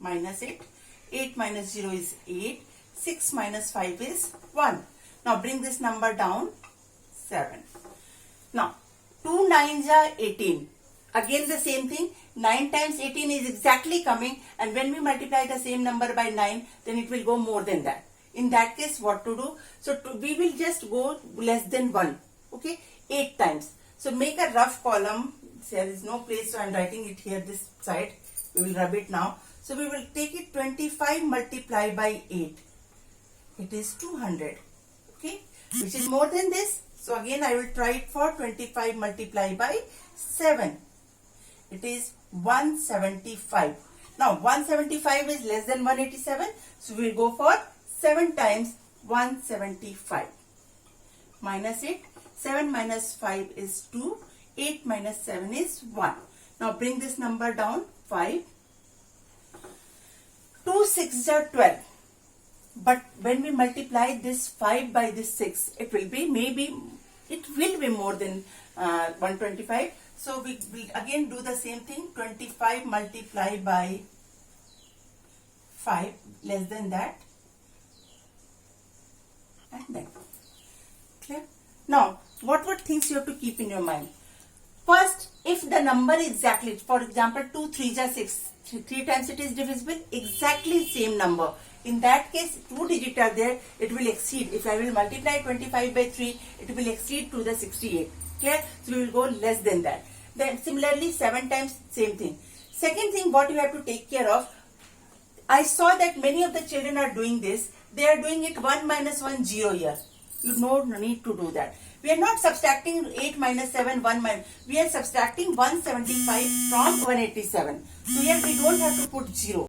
minus it. 8 minus 0 is 8. 6 minus 5 is 1. Now bring this number down, 7. Now 2 9s are 18. Again the same thing, 9 times 18 is exactly coming, and when we multiply the same number by 9, then it will go more than that. In that case, what to do? So we will just go less than 1. Okay, 8 times. So make a rough column. There is no place, so I am writing it here this side. We will rub it now. So we will take it 25 multiplied by 8. It is 200. Okay, which is more than this. So again I will try it for 25 multiplied by 7. It is 175. Now 175 is less than 187. So we will go for 7 times 175. Minus it. 7 minus 5 is 2. 8 minus 7 is 1. Now bring this number down, 5. 2 6s are 12. But when we multiply this 5 by this 6, it will be more than 125. So we will again do the same thing. 25 multiplied by 5, less than that. And then. Clear? Now, what things you have to keep in your mind? First, if the number exactly, for example, 2 3s are 6, 3 times it is divisible, exactly same number. In that case, 2 digits are there, it will exceed. If I will multiply 25 by 3, it will exceed to the 68. Clear? So we will go less than that. Then similarly, 7 times, same thing. Second thing, what you have to take care of, I saw that many of the children are doing this. They are doing it 1 minus 1 0 here. You no need to do that. We are not subtracting 8 minus 7, 1 minus. We are subtracting 175 from 187. So here we don't have to put 0.